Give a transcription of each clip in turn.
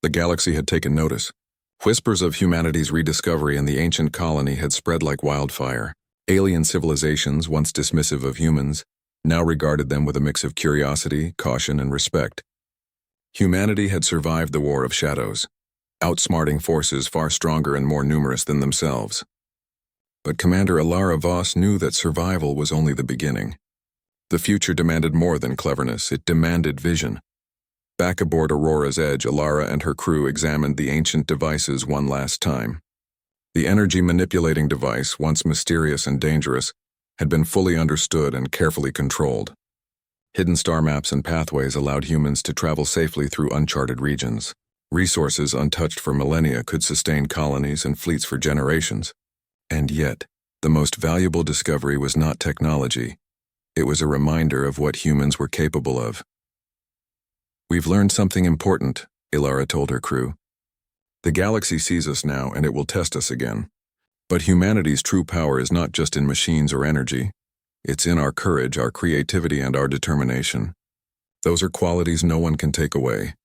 The galaxy had taken notice. Whispers of humanity's rediscovery in the ancient colony had spread like wildfire. Alien civilizations, once dismissive of humans, now regarded them with a mix of curiosity, caution, and respect. Humanity had survived the War of Shadows, outsmarting forces far stronger and more numerous than themselves. But Commander Lyra Voss knew that survival was only the beginning. The future demanded more than cleverness, it demanded vision. Back aboard Aurora's Edge, Lyra and her crew examined the ancient devices one last time. The energy-manipulating device, once mysterious and dangerous, had been fully understood and carefully controlled. Hidden star maps and pathways allowed humans to travel safely through uncharted regions. Resources untouched for millennia could sustain colonies and fleets for generations. And yet, the most valuable discovery was not technology. It was a reminder of what humans were capable of. "We've learned something important," Lyra told her crew. "The galaxy sees us now, and it will test us again. But humanity's true power is not just in machines or energy. It's in our courage, our creativity, and our determination. Those are qualities no one can take away."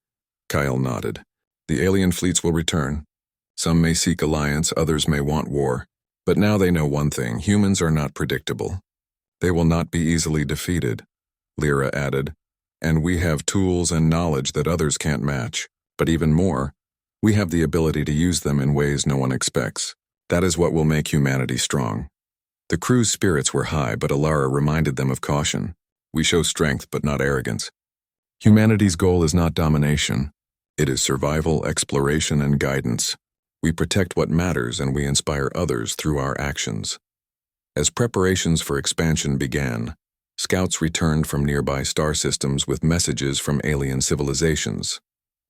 Kyle nodded. "The alien fleets will return. Some may seek alliance, others may want war. But now they know one thing: humans are not predictable. They will not be easily defeated," Lyra added. "And we have tools and knowledge that others can't match. But even more, we have the ability to use them in ways no one expects. That is what will make humanity strong." The crew's spirits were high, but Lyra reminded them of caution. "We show strength, but not arrogance. Humanity's goal is not domination. It is survival, exploration, and guidance. We protect what matters, and we inspire others through our actions." As preparations for expansion began, scouts returned from nearby star systems with messages from alien civilizations.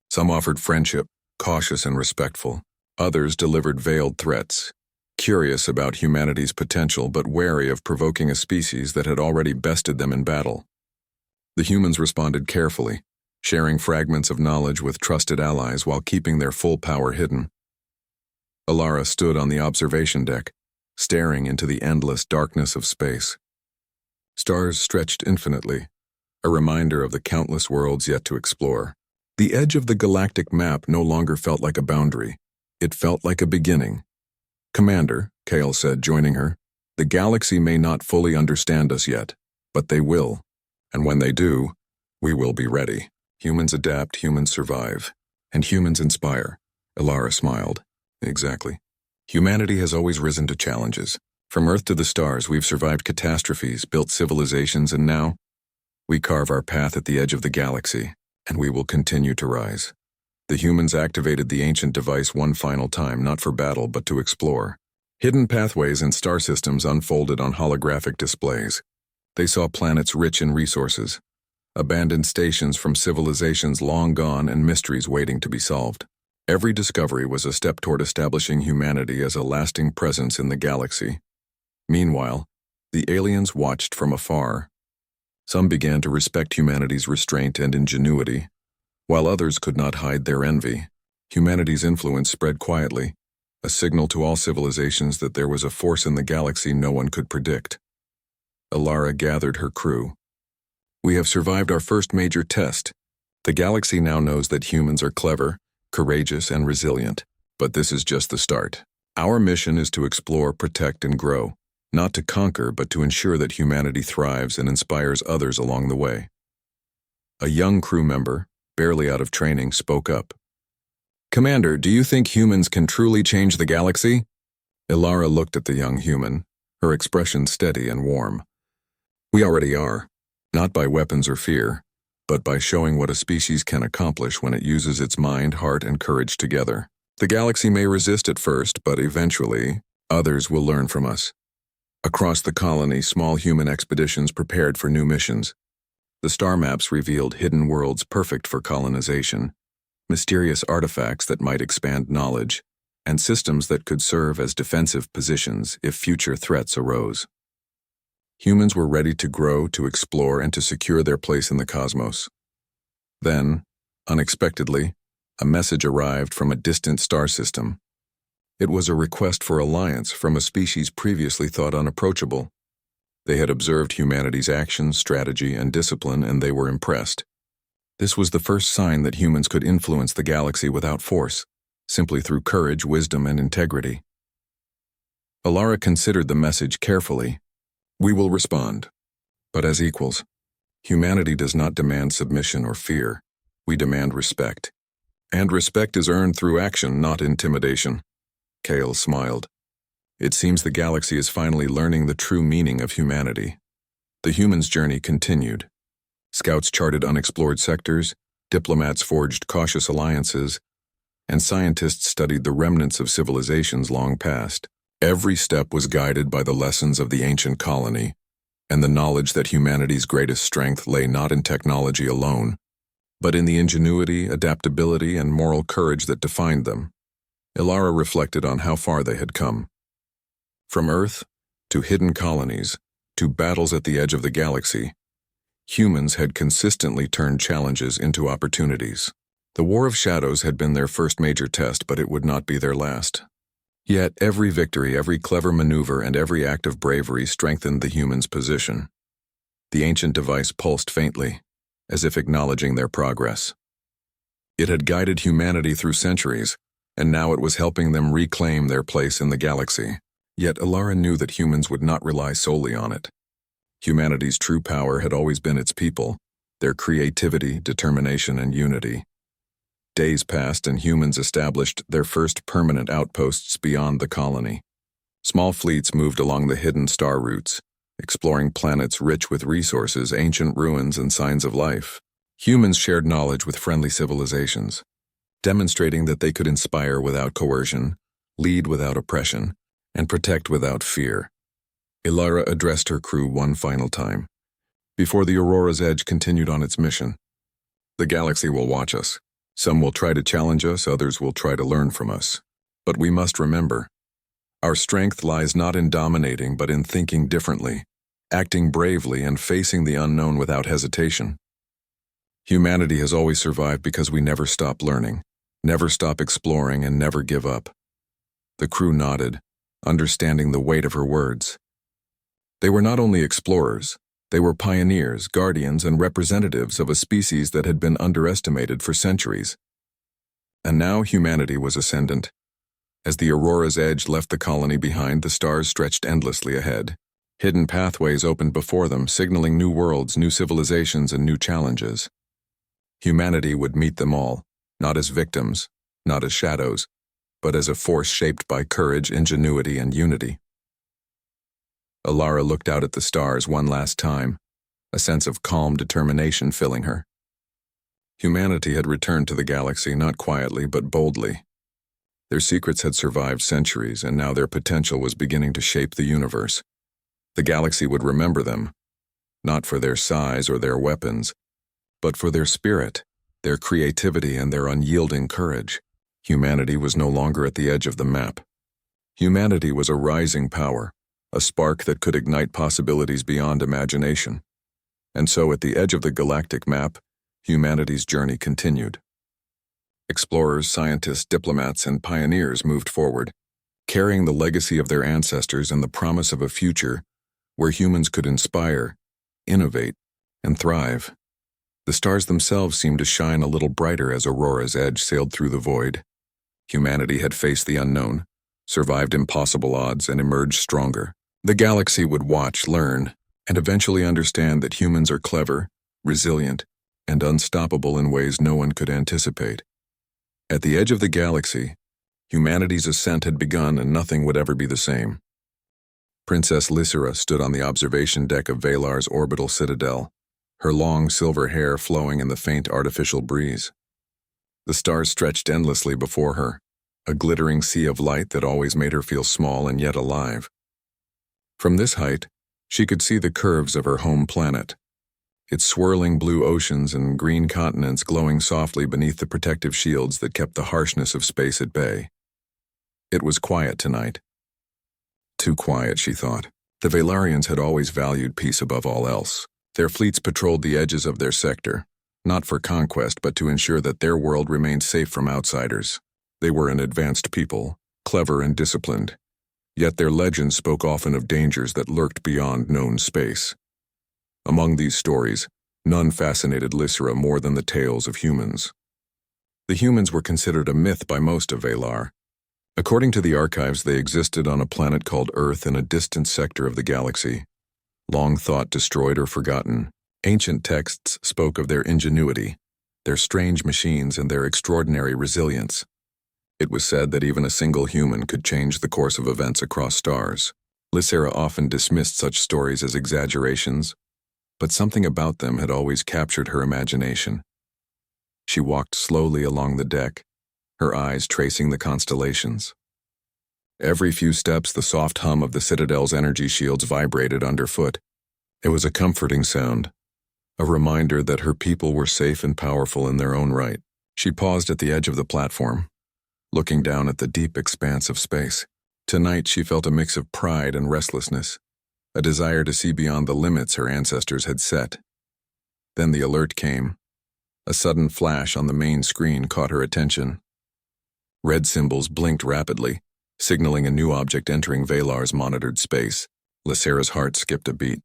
Some offered friendship, cautious and respectful. Others delivered veiled threats, curious about humanity's potential but wary of provoking a species that had already bested them in battle. The humans responded carefully, sharing fragments of knowledge with trusted allies while keeping their full power hidden. Lyra stood on the observation deck, staring into the endless darkness of space. Stars stretched infinitely, a reminder of the countless worlds yet to explore. The edge of the galactic map no longer felt like a boundary. It felt like a beginning. "Commander," Kale said, joining her, "the galaxy may not fully understand us yet, but they will. And when they do, we will be ready. Humans adapt, humans survive, and humans inspire." Lyra smiled. "Exactly. Humanity has always risen to challenges. From Earth to the stars, we've survived catastrophes, built civilizations, and now we carve our path at the edge of the galaxy, and we will continue to rise." The humans activated the ancient device one final time, not for battle, but to explore. Hidden pathways and star systems unfolded on holographic displays. They saw planets rich in resources, abandoned stations from civilizations long gone, and mysteries waiting to be solved. Every discovery was a step toward establishing humanity as a lasting presence in the galaxy. Meanwhile, the aliens watched from afar. Some began to respect humanity's restraint and ingenuity, while others could not hide their envy. Humanity's influence spread quietly, a signal to all civilizations that there was a force in the galaxy no one could predict. Lyra gathered her crew. "We have survived our first major test. The galaxy now knows that humans are clever, courageous, and resilient. But this is just the start. Our mission is to explore, protect, and grow, not to conquer, but to ensure that humanity thrives and inspires others along the way." A young crew member, barely out of training, spoke up. "Commander, do you think humans can truly change the galaxy?" Lyra looked at the young human, her expression steady and warm. "We already are, not by weapons or fear, but by showing what a species can accomplish when it uses its mind, heart, and courage together. The galaxy may resist at first, but eventually, others will learn from us." Across the colony, small human expeditions prepared for new missions. The star maps revealed hidden worlds perfect for colonization, mysterious artifacts that might expand knowledge, and systems that could serve as defensive positions if future threats arose. Humans were ready to grow, to explore, and to secure their place in the cosmos. Then, unexpectedly, a message arrived from a distant star system. It was a request for alliance from a species previously thought unapproachable. They had observed humanity's actions, strategy, and discipline, and they were impressed. This was the first sign that humans could influence the galaxy without force, simply through courage, wisdom, and integrity. Lyra considered the message carefully. We will respond, but as equals. Humanity does not demand submission or fear. We demand respect. And respect is earned through action, not intimidation. Kale smiled. It seems the galaxy is finally learning the true meaning of humanity. The humans' journey continued. Scouts charted unexplored sectors, diplomats forged cautious alliances, and scientists studied the remnants of civilizations long past. Every step was guided by the lessons of the ancient colony, and the knowledge that humanity's greatest strength lay not in technology alone, but in the ingenuity, adaptability, and moral courage that defined them. Lyra reflected on how far they had come. From Earth, to hidden colonies, to battles at the edge of the galaxy, humans had consistently turned challenges into opportunities. The War of Shadows had been their first major test, but it would not be their last. Yet every victory, every clever maneuver, and every act of bravery strengthened the humans' position. The ancient device pulsed faintly, as if acknowledging their progress. It had guided humanity through centuries, and now it was helping them reclaim their place in the galaxy. Yet Lyra knew that humans would not rely solely on it. Humanity's true power had always been its people, their creativity, determination, and unity. Days passed and humans established their first permanent outposts beyond the colony. Small fleets moved along the hidden star routes, exploring planets rich with resources, ancient ruins, and signs of life. Humans shared knowledge with friendly civilizations, demonstrating that they could inspire without coercion, lead without oppression, and protect without fear. Lyra addressed her crew one final time, before the Aurora's Edge continued on its mission. The galaxy will watch us. Some will try to challenge us, others will try to learn from us. But we must remember, our strength lies not in dominating, but in thinking differently, acting bravely, and facing the unknown without hesitation. Humanity has always survived because we never stop learning, never stop exploring, and never give up. The crew nodded, understanding the weight of her words. They were not only explorers, they were pioneers, guardians, and representatives of a species that had been underestimated for centuries. And now humanity was ascendant. As the Aurora's Edge left the colony behind, the stars stretched endlessly ahead. Hidden pathways opened before them, signaling new worlds, new civilizations, and new challenges. Humanity would meet them all, not as victims, not as shadows, but as a force shaped by courage, ingenuity, and unity. Lyra looked out at the stars one last time, a sense of calm determination filling her. Humanity had returned to the galaxy not quietly but boldly. Their secrets had survived centuries, and now their potential was beginning to shape the universe. The galaxy would remember them, not for their size or their weapons, but for their spirit, their creativity, and their unyielding courage. Humanity was no longer at the edge of the map. Humanity was a rising power, a spark that could ignite possibilities beyond imagination. And so at the edge of the galactic map, humanity's journey continued. Explorers, scientists, diplomats, and pioneers moved forward, carrying the legacy of their ancestors and the promise of a future where humans could inspire, innovate, and thrive. The stars themselves seemed to shine a little brighter as Aurora's Edge sailed through the void. Humanity had faced the unknown, survived impossible odds, and emerged stronger. The galaxy would watch, learn, and eventually understand that humans are clever, resilient, and unstoppable in ways no one could anticipate. At the edge of the galaxy, humanity's ascent had begun and nothing would ever be the same. Princess Lyra stood on the observation deck of Valar's orbital citadel, her long silver hair flowing in the faint artificial breeze. The stars stretched endlessly before her, a glittering sea of light that always made her feel small and yet alive. From this height, she could see the curves of her home planet, its swirling blue oceans and green continents glowing softly beneath the protective shields that kept the harshness of space at bay. It was quiet tonight. Too quiet, she thought. The Valarians had always valued peace above all else. Their fleets patrolled the edges of their sector, not for conquest but to ensure that their world remained safe from outsiders. They were an advanced people, clever and disciplined, yet their legends spoke often of dangers that lurked beyond known space. Among these stories, None fascinated Lyra more than the tales of humans. The humans were considered a myth by most of Valar. According to the archives, they existed on a planet called Earth in a distant sector of the galaxy, long thought destroyed or forgotten. Ancient texts spoke of their ingenuity, their strange machines, and their extraordinary resilience. It was said that even a single human could change the course of events across stars. Lyra often dismissed such stories as exaggerations, but something about them had always captured her imagination. She walked slowly along the deck, her eyes tracing the constellations. Every few steps, the soft hum of the Citadel's energy shields vibrated underfoot. It was a comforting sound, a reminder that her people were safe and powerful in their own right. She paused at the edge of the platform, looking down at the deep expanse of space. Tonight she felt a mix of pride and restlessness, a desire to see beyond the limits her ancestors had set. Then the alert came. A sudden flash on the main screen caught her attention. Red symbols blinked rapidly, signaling a new object entering Valar's monitored space. Lyra's heart skipped a beat.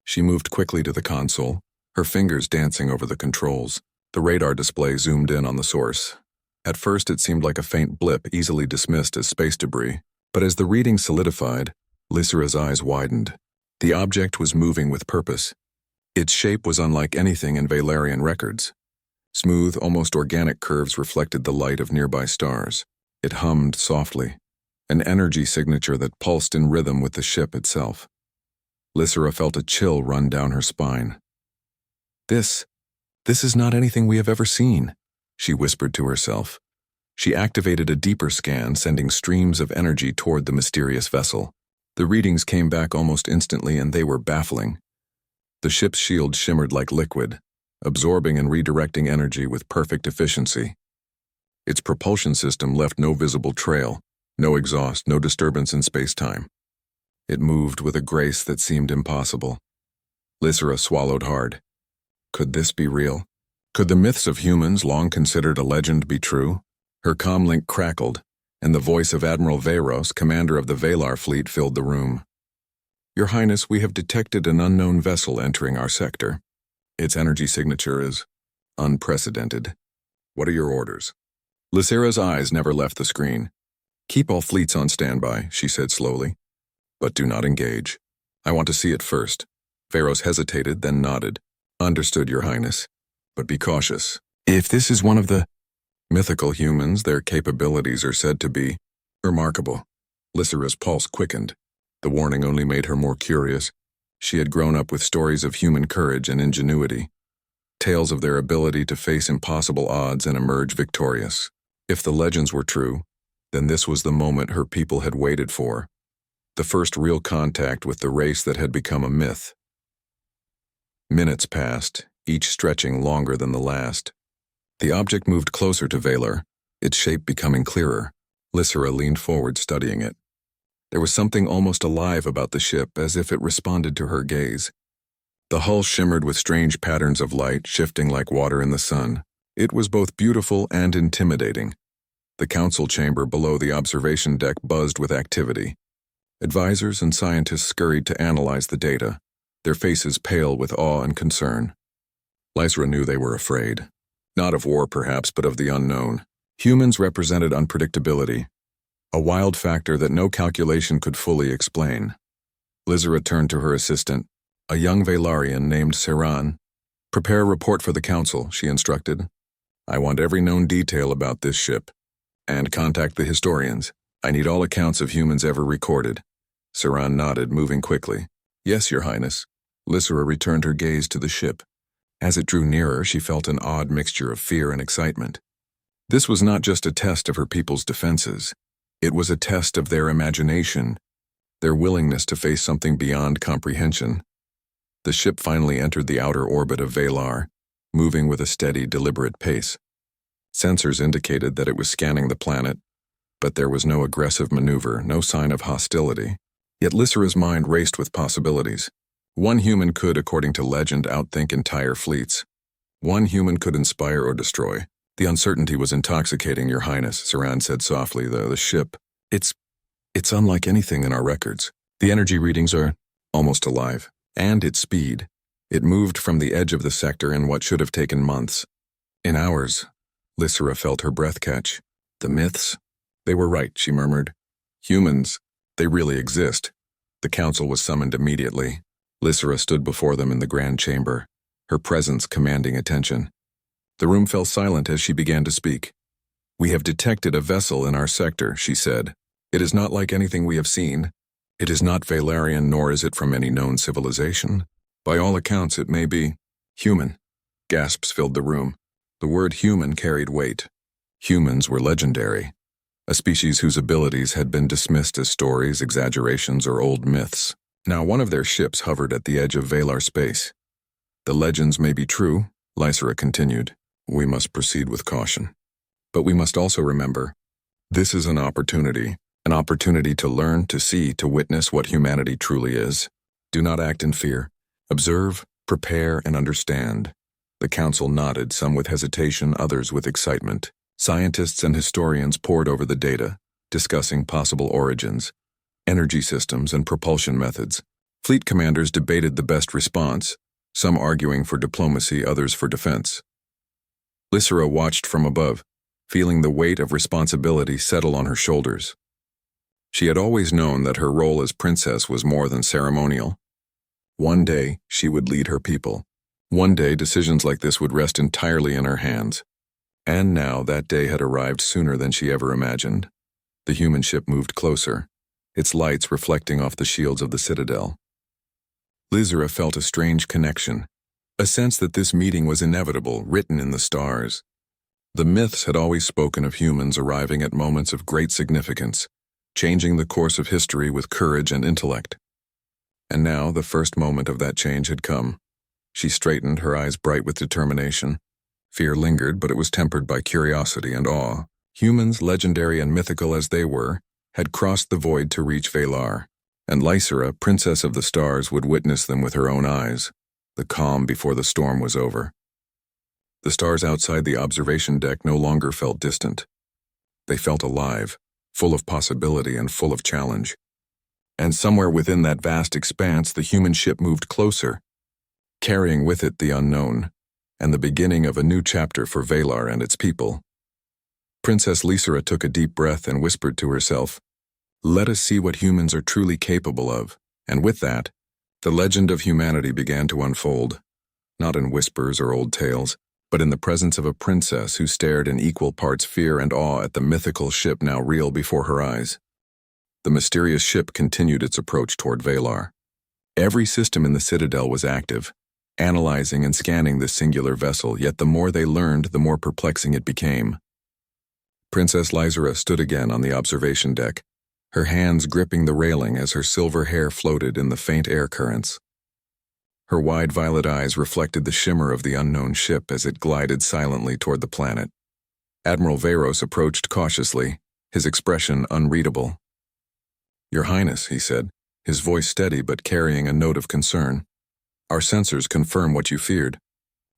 She moved quickly to the console, her fingers dancing over the controls. The radar display zoomed in on the source. At first it seemed like a faint blip easily dismissed as space debris, but as the reading solidified, Lyra's eyes widened. The object was moving with purpose. Its shape was unlike anything in Valarian records. Smooth, almost organic curves reflected the light of nearby stars. It hummed softly, an energy signature that pulsed in rhythm with the ship itself. Lyra felt a chill run down her spine. This is not anything we have ever seen," she whispered to herself. She activated a deeper scan, sending streams of energy toward the mysterious vessel. The readings came back almost instantly, and they were baffling. The ship's shield shimmered like liquid, absorbing and redirecting energy with perfect efficiency. Its propulsion system left no visible trail, no exhaust, no disturbance in space-time. It moved with a grace that seemed impossible. Lyra swallowed hard. Could this be real? Could the myths of humans, long considered a legend, be true? Her comlink crackled, and the voice of Admiral Veyros, commander of the Valar fleet, filled the room. "Your Highness, we have detected an unknown vessel entering our sector. Its energy signature is unprecedented. What are your orders?" Lyra's eyes never left the screen. "Keep all fleets on standby," she said slowly. "But do not engage. I want to see it first." Veyros hesitated, then nodded. "Understood, Your Highness. But be cautious. If this is one of the mythical humans, their capabilities are said to be remarkable." Lyra's pulse quickened. The warning only made her more curious. She had grown up with stories of human courage and ingenuity, tales of their ability to face impossible odds and emerge victorious. If the legends were true, then this was the moment her people had waited for, the first real contact with the race that had become a myth. Minutes passed, each stretching longer than the last. The object moved closer to Valar, its shape becoming clearer. Lyra leaned forward, studying it. There was something almost alive about the ship, as if it responded to her gaze. The hull shimmered with strange patterns of light, shifting like water in the sun. It was both beautiful and intimidating. The council chamber below the observation deck buzzed with activity. Advisors and scientists scurried to analyze the data, their faces pale with awe and concern. Lyra knew they were afraid. Not of war, perhaps, but of the unknown. Humans represented unpredictability, a wild factor that no calculation could fully explain. Lyra turned to her assistant, a young Valarian named Saran. "Prepare a report for the council," she instructed. "I want every known detail about this ship. And contact the historians. I need all accounts of humans ever recorded." Saran nodded, moving quickly. "Yes, Your Highness." Lyra returned her gaze to the ship. As it drew nearer, she felt an odd mixture of fear and excitement. This was not just a test of her people's defenses. It was a test of their imagination, their willingness to face something beyond comprehension. The ship finally entered the outer orbit of Valar, moving with a steady, deliberate pace. Sensors indicated that it was scanning the planet, but there was no aggressive maneuver, no sign of hostility. Yet Lyra's mind raced with possibilities. One human could, according to legend, outthink entire fleets. One human could inspire or destroy. "The uncertainty was intoxicating, Your Highness," Saran said softly. The ship, it's unlike anything in our records. The energy readings are almost alive. And its speed. It moved from the edge of the sector in what should have taken months. In hours, Lyra felt her breath catch. The myths? They were right, she murmured. Humans, they really exist. The council was summoned immediately. Lyra stood before them in the grand chamber, her presence commanding attention. The room fell silent as she began to speak. We have detected a vessel in our sector, she said. It is not like anything we have seen. It is not Valerian, nor is it from any known civilization. By all accounts, it may be human. Gasps filled the room. The word human carried weight. Humans were legendary, a species whose abilities had been dismissed as stories, exaggerations, or old myths. Now one of their ships hovered at the edge of Valar space. The legends may be true, Lyra continued. We must proceed with caution. But we must also remember, this is an opportunity to learn, to see, to witness what humanity truly is. Do not act in fear. Observe, prepare, and understand. The council nodded, some with hesitation, others with excitement. Scientists and historians pored over the data, discussing possible origins, energy systems, and propulsion methods. Fleet commanders debated the best response, some arguing for diplomacy, others for defense. Lyra watched from above, feeling the weight of responsibility settle on her shoulders. She had always known that her role as princess was more than ceremonial. One day, she would lead her people. One day, decisions like this would rest entirely in her hands. And now, that day had arrived sooner than she ever imagined. The human ship moved closer, its lights reflecting off the shields of the citadel. Lyra felt a strange connection, a sense that this meeting was inevitable, written in the stars. The myths had always spoken of humans arriving at moments of great significance, changing the course of history with courage and intellect. And now, the first moment of that change had come. She straightened, her eyes bright with determination. Fear lingered, but it was tempered by curiosity and awe. Humans, legendary and mythical as they were, had crossed the void to reach Valar, and Lyra, princess of the stars, would witness them with her own eyes, the calm before the storm was over. The stars outside the observation deck no longer felt distant. They felt alive, full of possibility and full of challenge. And somewhere within that vast expanse, the human ship moved closer, carrying with it the unknown, and the beginning of a new chapter for Valar and its people. Princess Lyra took a deep breath and whispered to herself, "Let us see what humans are truly capable of." And with that, the legend of humanity began to unfold, not in whispers or old tales, but in the presence of a princess who stared in equal parts fear and awe at the mythical ship now real before her eyes. The mysterious ship continued its approach toward Valar. Every system in the citadel was active, analyzing and scanning this singular vessel, yet the more they learned, the more perplexing it became. Princess Lyra stood again on the observation deck, her hands gripping the railing as her silver hair floated in the faint air currents. Her wide violet eyes reflected the shimmer of the unknown ship as it glided silently toward the planet. Admiral Varos approached cautiously, his expression unreadable. "Your Highness," he said, his voice steady but carrying a note of concern. "Our sensors confirm what you feared.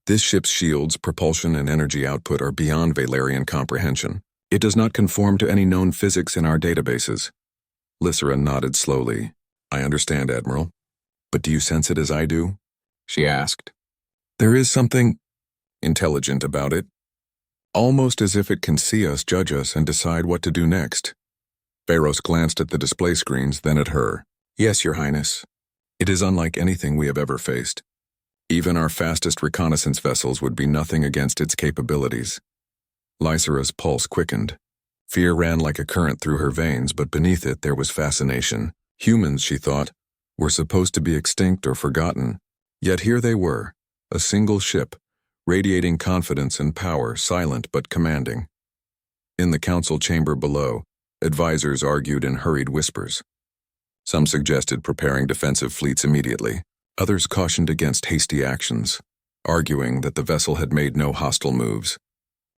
This ship's shields, propulsion, and energy output are beyond Valerian comprehension. It does not conform to any known physics in our databases." Lyra nodded slowly. "I understand, Admiral. But do you sense it as I do?" she asked. "There is something intelligent about it, almost as if it can see us, judge us, and decide what to do next." Varos glanced at the display screens, then at her. "Yes, Your Highness. It is unlike anything we have ever faced. Even our fastest reconnaissance vessels would be nothing against its capabilities." Lyra's pulse quickened. Fear ran like a current through her veins, but beneath it there was fascination. Humans, she thought, were supposed to be extinct or forgotten. Yet here they were, a single ship, radiating confidence and power, silent but commanding. In the council chamber below, advisors argued in hurried whispers. Some suggested preparing defensive fleets immediately. Others cautioned against hasty actions, arguing that the vessel had made no hostile moves.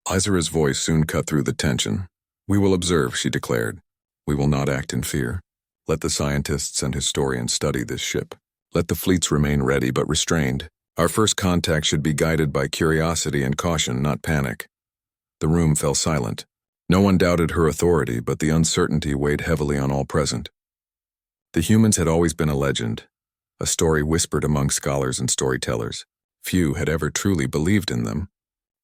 Lyra's voice soon cut through the tension. "We will observe," she declared. "We will not act in fear. Let the scientists and historians study this ship. Let the fleets remain ready but restrained. Our first contact should be guided by curiosity and caution, not panic." The room fell silent. No one doubted her authority, but the uncertainty weighed heavily on all present. The humans had always been a legend, a story whispered among scholars and storytellers. Few had ever truly believed in them,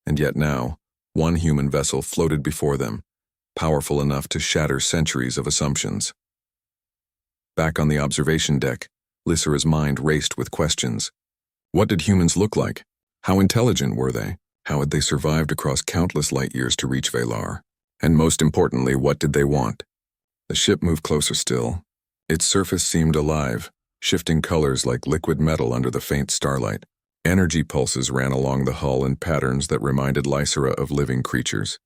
and yet now, one human vessel floated before them, powerful enough to shatter centuries of assumptions. Back on the observation deck, Lysera's mind raced with questions. What did humans look like? How intelligent were they? How had they survived across countless light years to reach Valar? And most importantly, what did they want? The ship moved closer still. Its surface seemed alive, shifting colors like liquid metal under the faint starlight. Energy pulses ran along the hull in patterns that reminded Lysera of living creatures.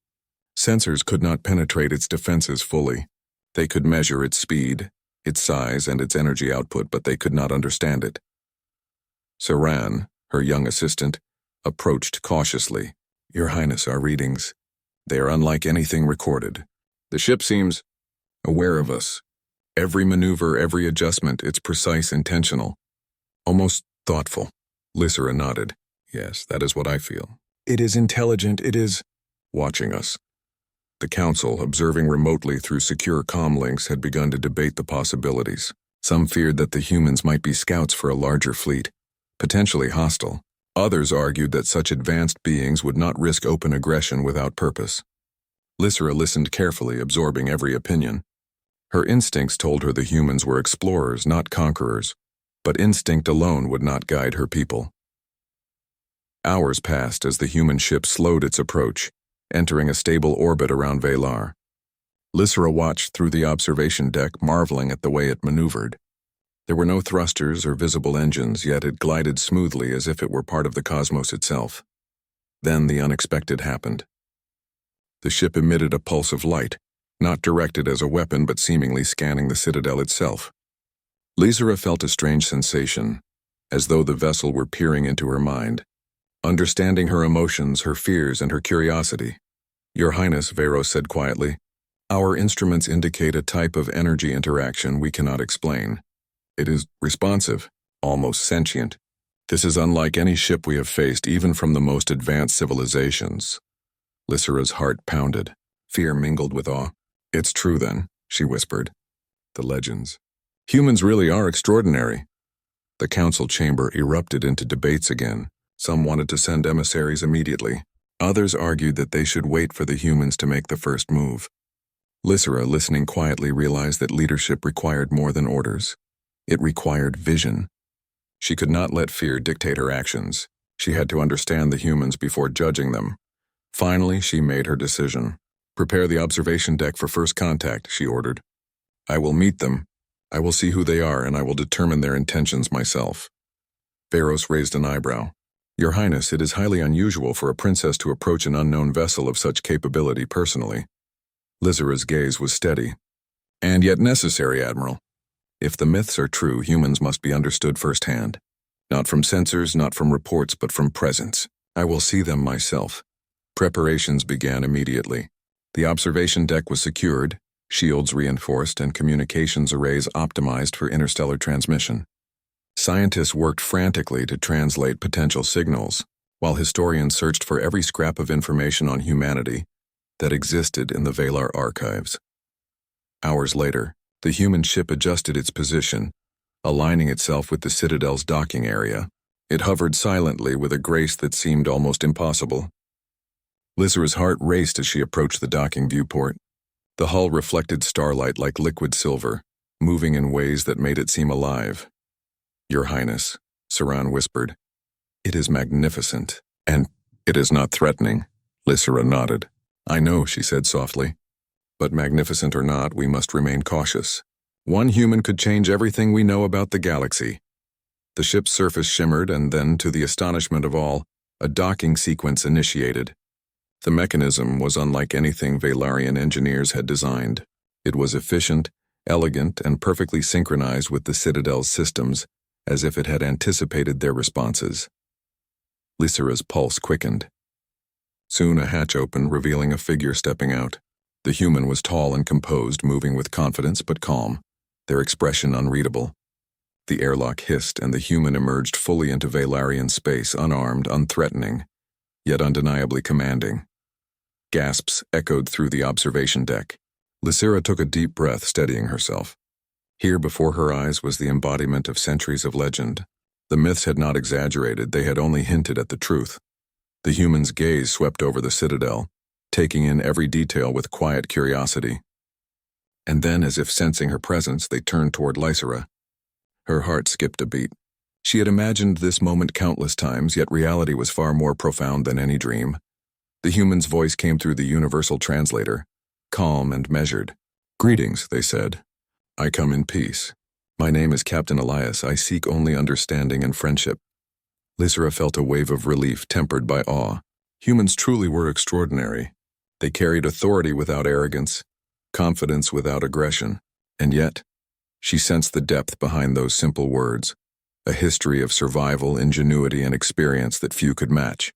Sensors could not penetrate its defenses fully. They could measure its speed, its size, and its energy output, but they could not understand it. Saran, her young assistant, approached cautiously. Your Highness, our readings. They are unlike anything recorded. The ship seems aware of us. Every maneuver, every adjustment, it's precise, intentional. Almost thoughtful. Lysera nodded. Yes, that is what I feel. It is intelligent, it is watching us. The Council, observing remotely through secure comm links, had begun to debate the possibilities. Some feared that the humans might be scouts for a larger fleet, potentially hostile. Others argued that such advanced beings would not risk open aggression without purpose. Lysera listened carefully, absorbing every opinion. Her instincts told her the humans were explorers, not conquerors, but instinct alone would not guide her people. Hours passed as the human ship slowed its approach, entering a stable orbit around Valar. Lysera watched through the observation deck, marveling at the way it maneuvered. There were no thrusters or visible engines, yet it glided smoothly as if it were part of the cosmos itself. Then the unexpected happened. The ship emitted a pulse of light, not directed as a weapon but seemingly scanning the citadel itself. Lysera felt a strange sensation, as though the vessel were peering into her mind, understanding her emotions, her fears, and her curiosity. Your Highness, Varos said quietly, our instruments indicate a type of energy interaction we cannot explain. It is responsive, almost sentient. This is unlike any ship we have faced, even from the most advanced civilizations. Lysera's heart pounded. Fear mingled with awe. It's true then, she whispered. The legends. Humans really are extraordinary. The council chamber erupted into debates again. Some wanted to send emissaries immediately. Others argued that they should wait for the humans to make the first move. Lysera, listening quietly, realized that leadership required more than orders. It required vision. She could not let fear dictate her actions. She had to understand the humans before judging them. Finally, she made her decision. Prepare the observation deck for first contact, she ordered. I will meet them. I will see who they are, and I will determine their intentions myself. Varos raised an eyebrow. Your Highness, it is highly unusual for a princess to approach an unknown vessel of such capability personally. Lysera's gaze was steady. And yet necessary, Admiral. If the myths are true, humans must be understood firsthand. Not from sensors, not from reports, but from presence. I will see them myself. Preparations began immediately. The observation deck was secured, shields reinforced, and communications arrays optimized for interstellar transmission. Scientists worked frantically to translate potential signals, while historians searched for every scrap of information on humanity that existed in the Valar archives. Hours later, the human ship adjusted its position, aligning itself with the Citadel's docking area. It hovered silently with a grace that seemed almost impossible. Lysera's heart raced as she approached the docking viewport. The hull reflected starlight like liquid silver, moving in ways that made it seem alive. Your Highness, Saran whispered. It is magnificent, and it is not threatening. Lysera nodded. I know, she said softly. But magnificent or not, we must remain cautious. One human could change everything we know about the galaxy. The ship's surface shimmered, and then, to the astonishment of all, a docking sequence initiated. The mechanism was unlike anything Valarian engineers had designed. It was efficient, elegant, and perfectly synchronized with the Citadel's systems, as if it had anticipated their responses. Lysera's pulse quickened. Soon a hatch opened, revealing a figure stepping out. The human was tall and composed, moving with confidence but calm, their expression unreadable. The airlock hissed, and the human emerged fully into Valarian space, unarmed, unthreatening, yet undeniably commanding. Gasps echoed through the observation deck. Lysera took a deep breath, steadying herself. Here before her eyes was the embodiment of centuries of legend. The myths had not exaggerated, they had only hinted at the truth. The human's gaze swept over the citadel, taking in every detail with quiet curiosity. And then, as if sensing her presence, they turned toward Lyra. Her heart skipped a beat. She had imagined this moment countless times, yet reality was far more profound than any dream. The human's voice came through the universal translator, calm and measured. "Greetings," they said. "I come in peace. My name is Captain Elias. I seek only understanding and friendship." Lyra felt a wave of relief tempered by awe. Humans truly were extraordinary. They carried authority without arrogance, confidence without aggression, and yet, she sensed the depth behind those simple words, a history of survival, ingenuity, and experience that few could match.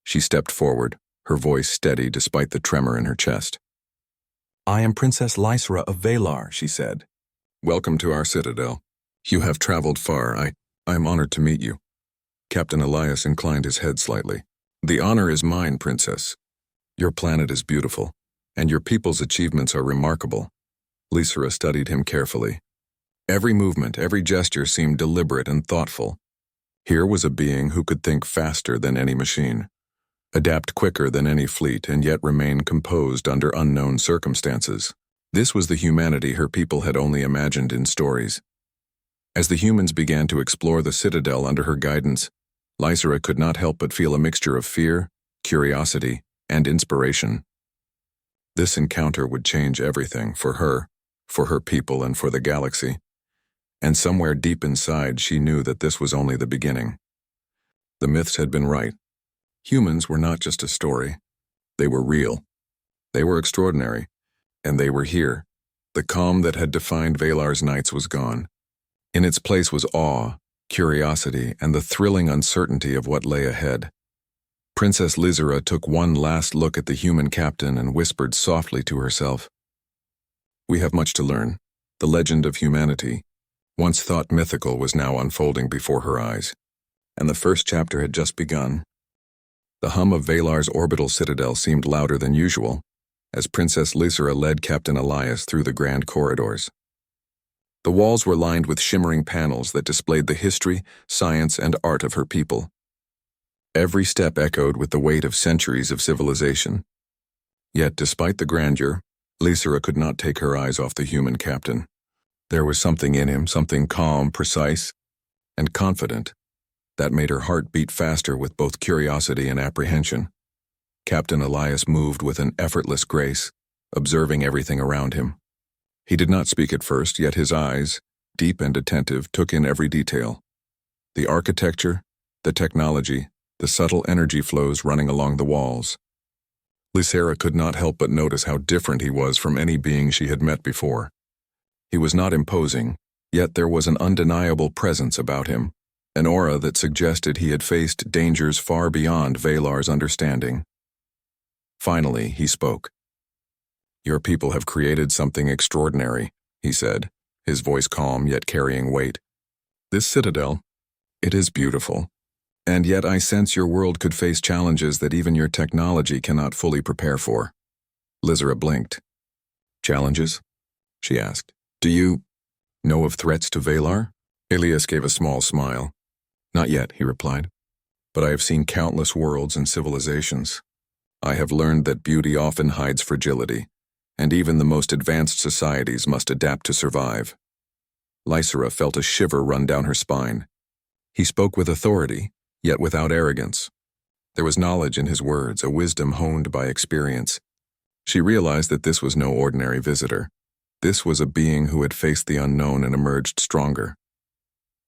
She stepped forward, her voice steady despite the tremor in her chest. "I am Princess Lyra of Valar," she said. "Welcome to our citadel. You have traveled far. I am honored to meet you." Captain Elias inclined his head slightly. "The honor is mine, Princess. Your planet is beautiful, and your people's achievements are remarkable." Lyra studied him carefully. Every movement, every gesture seemed deliberate and thoughtful. Here was a being who could think faster than any machine, adapt quicker than any fleet, and yet remain composed under unknown circumstances. This was the humanity her people had only imagined in stories. As the humans began to explore the citadel under her guidance, Lyra could not help but feel a mixture of fear, curiosity, and inspiration. This encounter would change everything for her people, and for the galaxy. And somewhere deep inside, she knew that this was only the beginning. The myths had been right. Humans were not just a story. They were real. They were extraordinary. And they were here. The calm that had defined Valar's nights was gone. In its place was awe, curiosity, and the thrilling uncertainty of what lay ahead. Princess Lyra took one last look at the human captain and whispered softly to herself, "We have much to learn. The legend of humanity, once thought mythical, was now unfolding before her eyes. And the first chapter had just begun." The hum of Valar's orbital citadel seemed louder than usual, as Princess Lyra led Captain Elias through the grand corridors. The walls were lined with shimmering panels that displayed the history, science, and art of her people. Every step echoed with the weight of centuries of civilization. Yet, despite the grandeur, Lyra could not take her eyes off the human captain. There was something in him, something calm, precise, and confident, that made her heart beat faster with both curiosity and apprehension. Captain Elias moved with an effortless grace, observing everything around him. He did not speak at first, yet his eyes, deep and attentive, took in every detail. The architecture, the technology, the subtle energy flows running along the walls. Lyra could not help but notice how different he was from any being she had met before. He was not imposing, yet there was an undeniable presence about him, an aura that suggested he had faced dangers far beyond Valar's understanding. Finally, he spoke. "Your people have created something extraordinary," he said, his voice calm yet carrying weight. "This citadel, it is beautiful, and yet I sense your world could face challenges that even your technology cannot fully prepare for." Lyra blinked. "Challenges?" she asked. "Do you know of threats to Valar?" Elias gave a small smile. "Not yet," he replied, "but I have seen countless worlds and civilizations. I have learned that beauty often hides fragility, and even the most advanced societies must adapt to survive." Lyra felt a shiver run down her spine. He spoke with authority, yet without arrogance. There was knowledge in his words, a wisdom honed by experience. She realized that this was no ordinary visitor. This was a being who had faced the unknown and emerged stronger.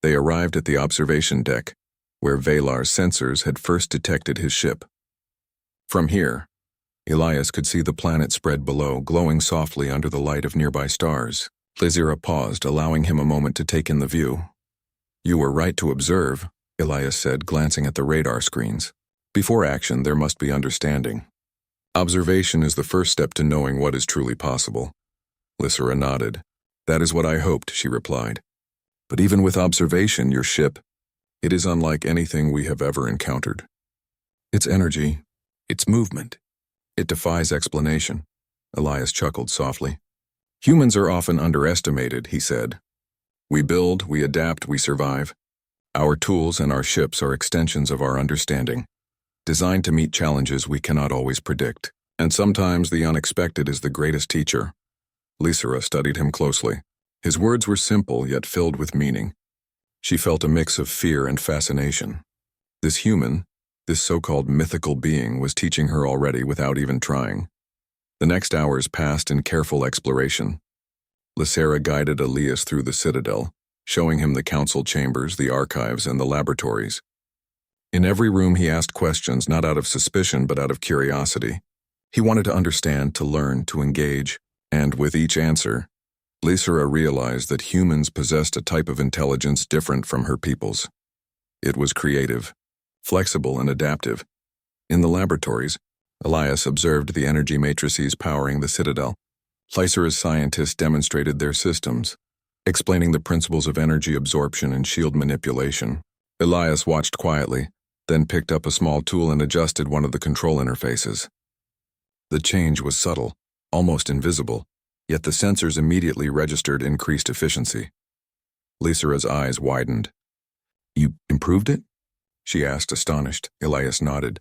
They arrived at the observation deck, where Valar's sensors had first detected his ship. From here, Elias could see the planet spread below, glowing softly under the light of nearby stars. Lyra paused, allowing him a moment to take in the view. "You were right to observe," Elias said, glancing at the radar screens. "Before action, there must be understanding. Observation is the first step to knowing what is truly possible." Lyra nodded. "That is what I hoped," she replied. "But even with observation, your ship, it is unlike anything we have ever encountered. Its energy, its movement, it defies explanation." Elias chuckled softly. Humans are often underestimated, he said. We build, we adapt, we survive. Our tools and our ships are extensions of our understanding, designed to meet challenges we cannot always predict. And sometimes the unexpected is the greatest teacher. Lyra studied him closely. His words were simple yet filled with meaning. She felt a mix of fear and fascination. This human, this so-called mythical being, was teaching her already without even trying. The next hours passed in careful exploration. Lyra guided Elias through the citadel, showing him the council chambers, the archives, and the laboratories. In every room he asked questions not out of suspicion but out of curiosity. He wanted to understand, to learn, to engage, and with each answer, Lyra realized that humans possessed a type of intelligence different from her people's. It was creative, flexible, and adaptive. In the laboratories, Elias observed the energy matrices powering the citadel. Lyra's scientists demonstrated their systems, explaining the principles of energy absorption and shield manipulation. Elias watched quietly, then picked up a small tool and adjusted one of the control interfaces. The change was subtle, almost invisible, yet the sensors immediately registered increased efficiency. Lyra's eyes widened. "You improved it?" she asked, astonished. Elias nodded.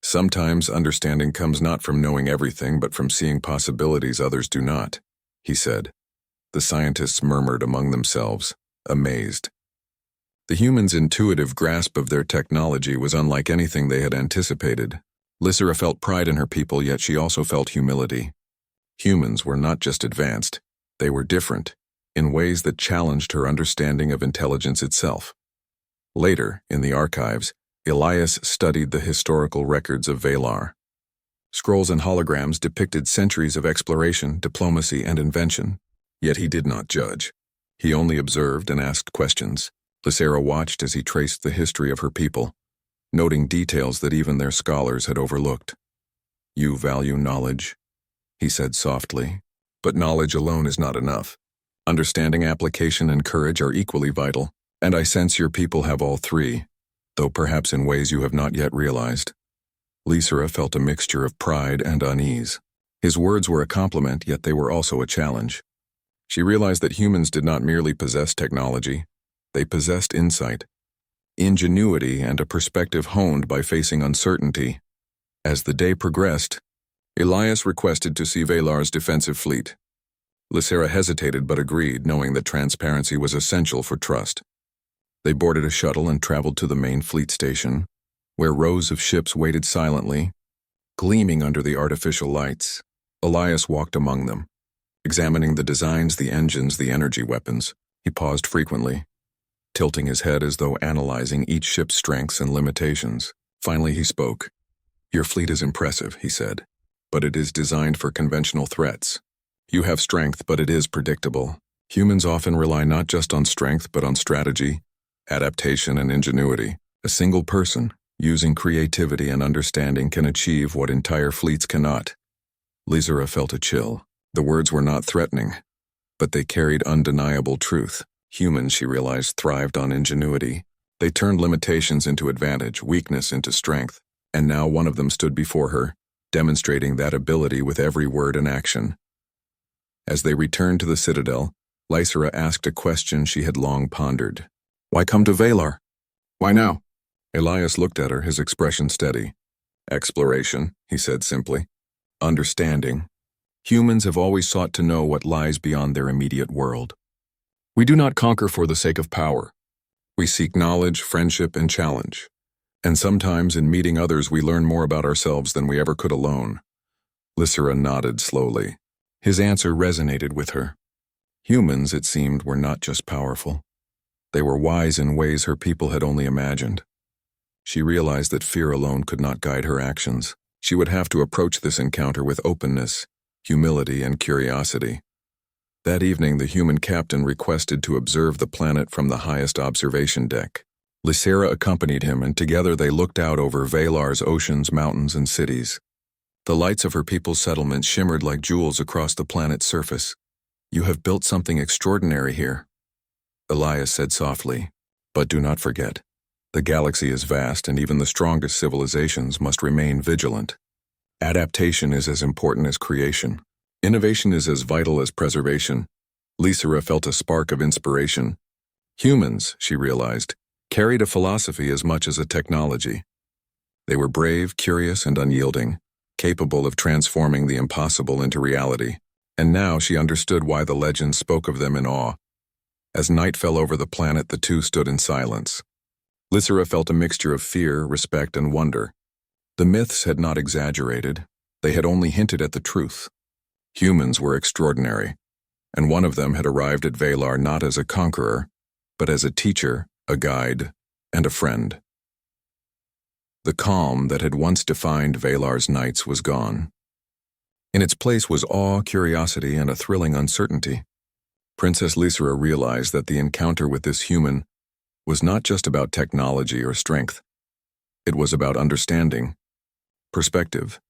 "Sometimes understanding comes not from knowing everything but from seeing possibilities others do not," he said. The scientists murmured among themselves, amazed. The humans' intuitive grasp of their technology was unlike anything they had anticipated. Lyra felt pride in her people, yet she also felt humility. Humans were not just advanced, they were different, in ways that challenged her understanding of intelligence itself. Later, in the archives, Elias studied the historical records of Valar. Scrolls and holograms depicted centuries of exploration, diplomacy, and invention, yet he did not judge. He only observed and asked questions. Lyra watched as he traced the history of her people, noting details that even their scholars had overlooked. "You value knowledge," he said softly, "but knowledge alone is not enough. Understanding, application, and courage are equally vital, and I sense your people have all three, though perhaps in ways you have not yet realized." Lyra felt a mixture of pride and unease. His words were a compliment, yet they were also a challenge. She realized that humans did not merely possess technology, they possessed insight, ingenuity, and a perspective honed by facing uncertainty. As the day progressed, Elias requested to see Valar's defensive fleet. Lyra hesitated but agreed, knowing that transparency was essential for trust. They boarded a shuttle and traveled to the main fleet station, where rows of ships waited silently, gleaming under the artificial lights. Elias walked among them, examining the designs, the engines, the energy weapons. He paused frequently, tilting his head as though analyzing each ship's strengths and limitations. Finally he spoke. "Your fleet is impressive," he said, "but it is designed for conventional threats. You have strength, but it is predictable. Humans often rely not just on strength, but on strategy, adaptation, and ingenuity. A single person, using creativity and understanding, can achieve what entire fleets cannot." Lyra felt a chill. The words were not threatening, but they carried undeniable truth. Humans, she realized, thrived on ingenuity. They turned limitations into advantage, weakness into strength, and now one of them stood before her, demonstrating that ability with every word and action. As they returned to the citadel, Lyra asked a question she had long pondered. "Why come to Valar? Why now?" Elias looked at her, his expression steady. "Exploration," he said simply. "Understanding. Humans have always sought to know what lies beyond their immediate world. We do not conquer for the sake of power. We seek knowledge, friendship, and challenge. And sometimes in meeting others we learn more about ourselves than we ever could alone." Lyra nodded slowly. His answer resonated with her. Humans, it seemed, were not just powerful. They were wise in ways her people had only imagined. She realized that fear alone could not guide her actions. She would have to approach this encounter with openness, humility, and curiosity. That evening, the human captain requested to observe the planet from the highest observation deck. Lyra accompanied him, and together they looked out over Valar's oceans, mountains, and cities. The lights of her people's settlement shimmered like jewels across the planet's surface. "You have built something extraordinary here," Elias said softly. "But do not forget, the galaxy is vast, and even the strongest civilizations must remain vigilant. Adaptation is as important as creation." Innovation is as vital as preservation. Lyra felt a spark of inspiration. Humans, she realized, carried a philosophy as much as a technology. They were brave, curious, and unyielding, capable of transforming the impossible into reality. And now she understood why the legends spoke of them in awe. As night fell over the planet, the two stood in silence. Lyra felt a mixture of fear, respect, and wonder. The myths had not exaggerated. They had only hinted at the truth. Humans were extraordinary, and one of them had arrived at Valar not as a conqueror, but as a teacher, a guide, and a friend. The calm that had once defined Valar's nights was gone. In its place was awe, curiosity, and a thrilling uncertainty. Princess Lyra realized that the encounter with this human was not just about technology or strength. It was about understanding, perspective,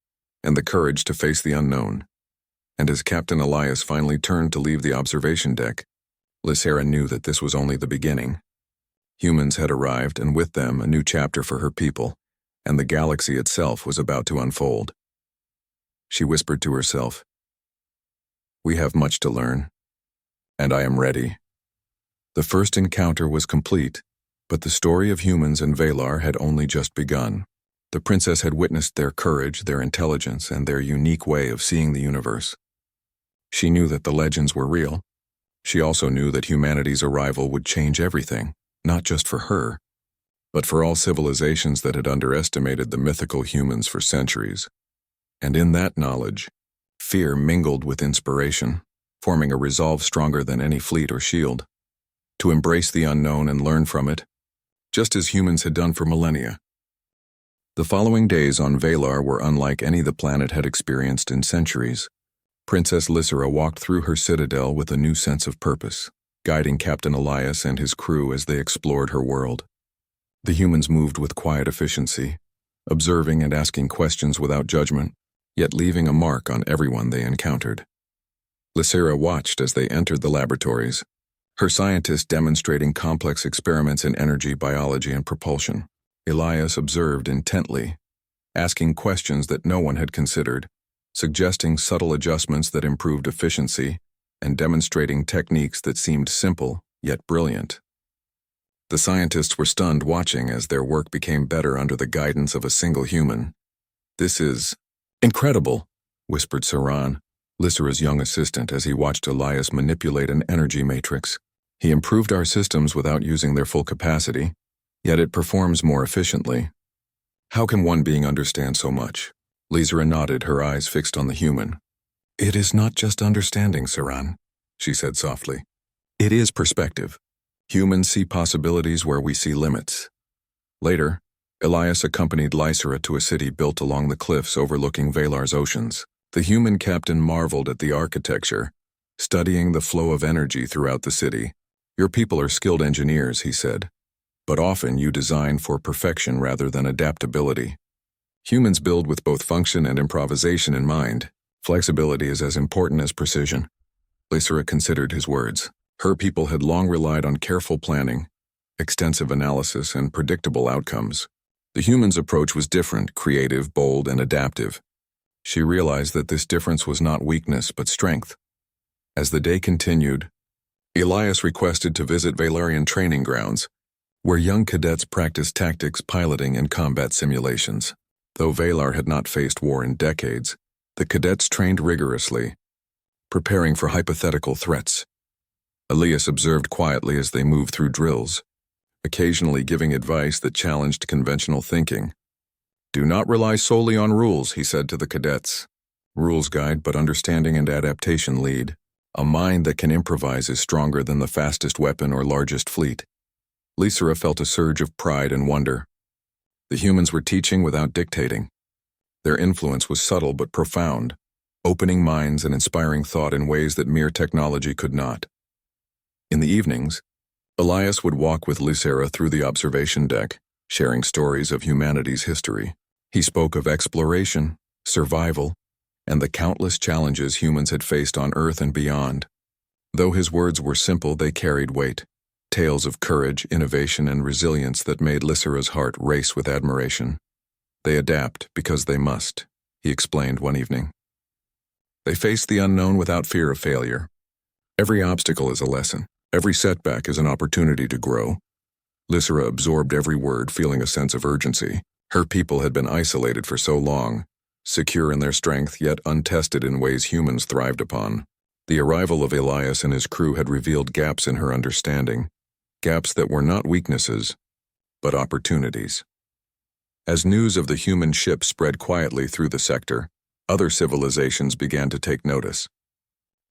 and the courage to face the unknown. And as Captain Elias finally turned to leave the observation deck, Lyra knew that this was only the beginning. Humans had arrived, and with them a new chapter for her people, and the galaxy itself was about to unfold. She whispered to herself, "We have much to learn, and I am ready." The first encounter was complete, but the story of humans and Valar had only just begun. The princess had witnessed their courage, their intelligence, and their unique way of seeing the universe. She knew that the legends were real. She also knew that humanity's arrival would change everything, not just for her, but for all civilizations that had underestimated the mythical humans for centuries. And in that knowledge, fear mingled with inspiration, forming a resolve stronger than any fleet or shield, to embrace the unknown and learn from it, just as humans had done for millennia. The following days on Valar were unlike any the planet had experienced in centuries. Princess Lyra walked through her citadel with a new sense of purpose, guiding Captain Elias and his crew as they explored her world. The humans moved with quiet efficiency, observing and asking questions without judgment, yet leaving a mark on everyone they encountered. Lyra watched as they entered the laboratories, her scientists demonstrating complex experiments in energy, biology, and propulsion. Elias observed intently, asking questions that no one had considered, suggesting subtle adjustments that improved efficiency, and demonstrating techniques that seemed simple yet brilliant. The scientists were stunned watching as their work became better under the guidance of a single human. "This is incredible," whispered Saran, Lyra's young assistant, as he watched Elias manipulate an energy matrix. "He improved our systems without using their full capacity, yet it performs more efficiently. How can one being understand so much?" Lyra nodded, her eyes fixed on the human. "It is not just understanding, Saran," she said softly. "It is perspective. Humans see possibilities where we see limits." Later, Elias accompanied Lyra to a city built along the cliffs overlooking Valar's oceans. The human captain marveled at the architecture, studying the flow of energy throughout the city. "Your people are skilled engineers," he said, "but often you design for perfection rather than adaptability. Humans build with both function and improvisation in mind. Flexibility is as important as precision." Lyra considered his words. Her people had long relied on careful planning, extensive analysis, and predictable outcomes. The humans' approach was different, creative, bold, and adaptive. She realized that this difference was not weakness but strength. As the day continued, Elias requested to visit Valarian training grounds, where young cadets practiced tactics, piloting, and combat simulations. Though Valar had not faced war in decades, the cadets trained rigorously, preparing for hypothetical threats. Elias observed quietly as they moved through drills, occasionally giving advice that challenged conventional thinking. "Do not rely solely on rules," he said to the cadets. "Rules guide, but understanding and adaptation lead. A mind that can improvise is stronger than the fastest weapon or largest fleet." Lyra felt a surge of pride and wonder. The humans were teaching without dictating. Their influence was subtle but profound, opening minds and inspiring thought in ways that mere technology could not. In the evenings, Elias would walk with Lyra through the observation deck, sharing stories of humanity's history. He spoke of exploration, survival, and the countless challenges humans had faced on Earth and beyond. Though his words were simple, they carried weight. Tales of courage, innovation, and resilience that made Lyra's heart race with admiration. "They adapt because they must," he explained one evening. They faced the unknown without fear of failure. Every obstacle is a lesson. Every setback is an opportunity to grow. Lyra absorbed every word, feeling a sense of urgency. Her people had been isolated for so long, secure in their strength yet untested in ways humans thrived upon. The arrival of Elias and his crew had revealed gaps in her understanding, gaps that were not weaknesses, but opportunities. As news of the human ship spread quietly through the sector, other civilizations began to take notice.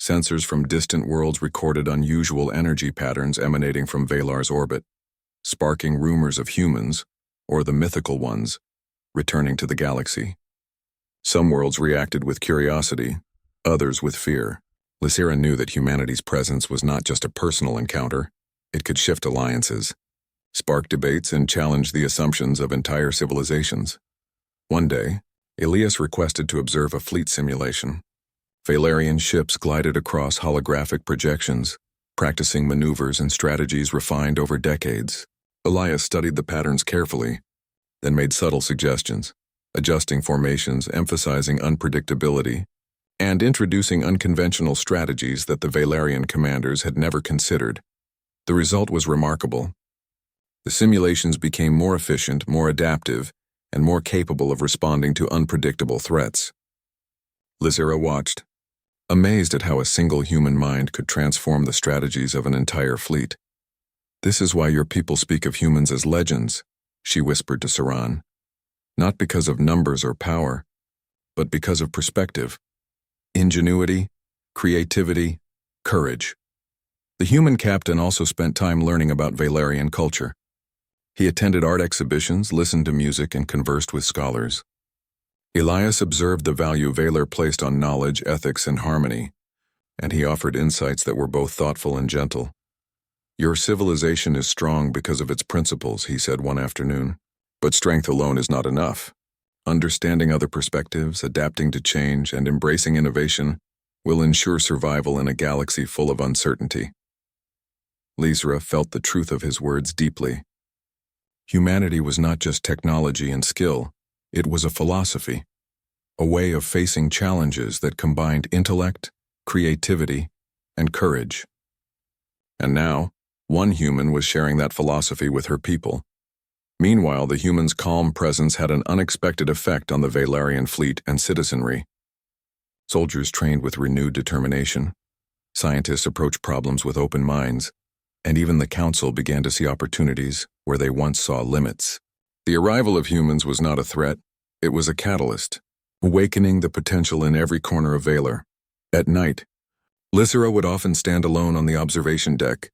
Sensors from distant worlds recorded unusual energy patterns emanating from Valar's orbit, sparking rumors of humans, or the mythical ones, returning to the galaxy. Some worlds reacted with curiosity, others with fear. Lyra knew that humanity's presence was not just a personal encounter. It could shift alliances, spark debates, and challenge the assumptions of entire civilizations. One day, Elias requested to observe a fleet simulation. Valarian ships glided across holographic projections, practicing maneuvers and strategies refined over decades. Elias studied the patterns carefully, then made subtle suggestions, adjusting formations, emphasizing unpredictability, and introducing unconventional strategies that the Valarian commanders had never considered. The result was remarkable. The simulations became more efficient, more adaptive, and more capable of responding to unpredictable threats. Lyra watched, amazed at how a single human mind could transform the strategies of an entire fleet. "This is why your people speak of humans as legends," she whispered to Saran. "Not because of numbers or power, but because of perspective. Ingenuity, creativity, courage." The human captain also spent time learning about Valarian culture. He attended art exhibitions, listened to music, and conversed with scholars. Elias observed the value Valar placed on knowledge, ethics, and harmony, and he offered insights that were both thoughtful and gentle. "Your civilization is strong because of its principles," he said one afternoon. "But strength alone is not enough. Understanding other perspectives, adapting to change, and embracing innovation will ensure survival in a galaxy full of uncertainty." Lyra felt the truth of his words deeply. Humanity was not just technology and skill, it was a philosophy, a way of facing challenges that combined intellect, creativity, and courage. And now, one human was sharing that philosophy with her people. Meanwhile, the human's calm presence had an unexpected effect on the Valarian fleet and citizenry. Soldiers trained with renewed determination, scientists approached problems with open minds, and even the council began to see opportunities where they once saw limits. The arrival of humans was not a threat, it was a catalyst, awakening the potential in every corner of Valar. At night, Lyra would often stand alone on the observation deck,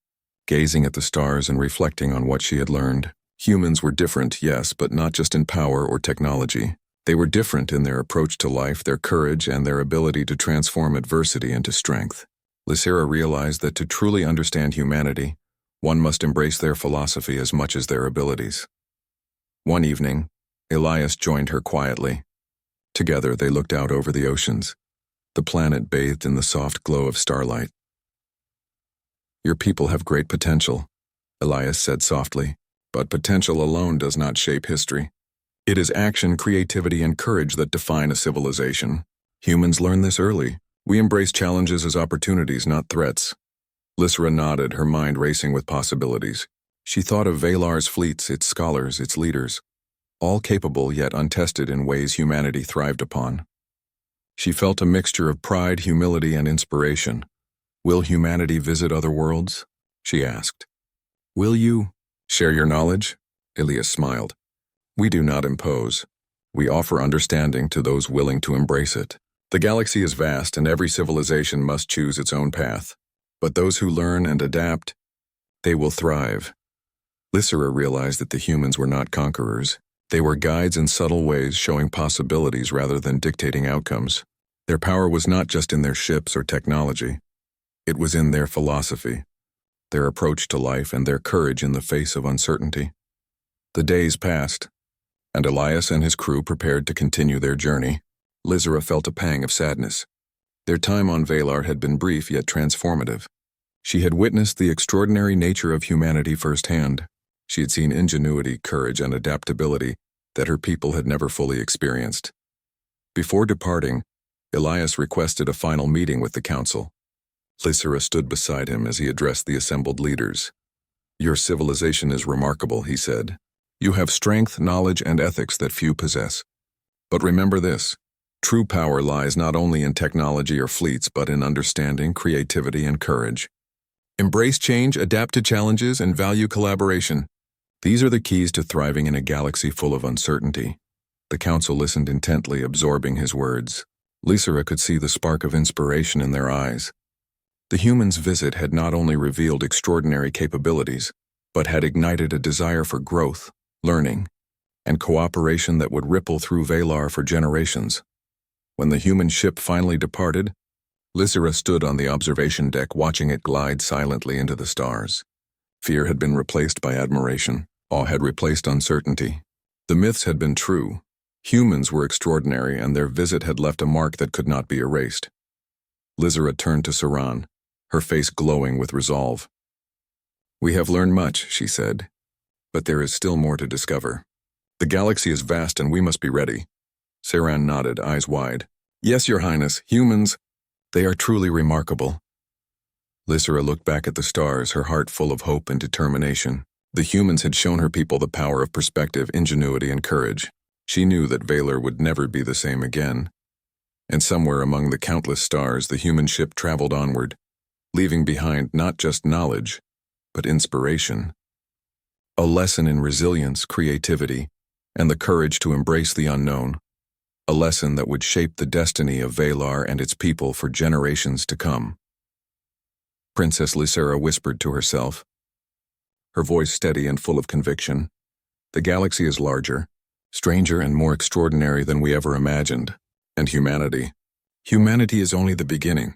gazing at the stars and reflecting on what she had learned. Humans were different, yes, but not just in power or technology. They were different in their approach to life, their courage, and their ability to transform adversity into strength. Lyra realized that to truly understand humanity, one must embrace their philosophy as much as their abilities. One evening, Elias joined her quietly. Together, they looked out over the oceans, the planet bathed in the soft glow of starlight. "Your people have great potential," Elias said softly, "but potential alone does not shape history. It is action, creativity, and courage that define a civilization. Humans learn this early. We embrace challenges as opportunities, not threats." Lyra nodded, her mind racing with possibilities. She thought of Valar's fleets, its scholars, its leaders, all capable yet untested in ways humanity thrived upon. She felt a mixture of pride, humility, and inspiration. "Will humanity visit other worlds?" she asked. "Will you share your knowledge?" Elias smiled. "We do not impose. We offer understanding to those willing to embrace it. The galaxy is vast, and every civilization must choose its own path. But those who learn and adapt, they will thrive." Lyra realized that the humans were not conquerors. They were guides in subtle ways, showing possibilities rather than dictating outcomes. Their power was not just in their ships or technology. It was in their philosophy, their approach to life, and their courage in the face of uncertainty. The days passed, and Elias and his crew prepared to continue their journey. Lyra felt a pang of sadness. Their time on Valar had been brief yet transformative. She had witnessed the extraordinary nature of humanity firsthand. She had seen ingenuity, courage, and adaptability that her people had never fully experienced. Before departing, Elias requested a final meeting with the council. Lyra stood beside him as he addressed the assembled leaders. "Your civilization is remarkable," he said. "You have strength, knowledge, and ethics that few possess. But remember this: true power lies not only in technology or fleets, but in understanding, creativity, and courage. Embrace change, adapt to challenges, and value collaboration. These are the keys to thriving in a galaxy full of uncertainty." The council listened intently, absorbing his words. Lyra could see the spark of inspiration in their eyes. The humans' visit had not only revealed extraordinary capabilities, but had ignited a desire for growth, learning, and cooperation that would ripple through Valar for generations. When the human ship finally departed, Lyra stood on the observation deck watching it glide silently into the stars. Fear had been replaced by admiration. Awe had replaced uncertainty. The myths had been true. Humans were extraordinary, and their visit had left a mark that could not be erased. Lyra turned to Saran, her face glowing with resolve. "We have learned much," she said, "but there is still more to discover. The galaxy is vast and we must be ready." Saran nodded, eyes wide. "Yes, Your Highness, humans, they are truly remarkable." Lyra looked back at the stars, her heart full of hope and determination. The humans had shown her people the power of perspective, ingenuity, and courage. She knew that Valar would never be the same again. And somewhere among the countless stars, the human ship traveled onward, leaving behind not just knowledge, but inspiration. A lesson in resilience, creativity, and the courage to embrace the unknown. A lesson that would shape the destiny of Valar and its people for generations to come. Princess Lyra whispered to herself, her voice steady and full of conviction. "The galaxy is larger, stranger, and more extraordinary than we ever imagined. And humanity is only the beginning."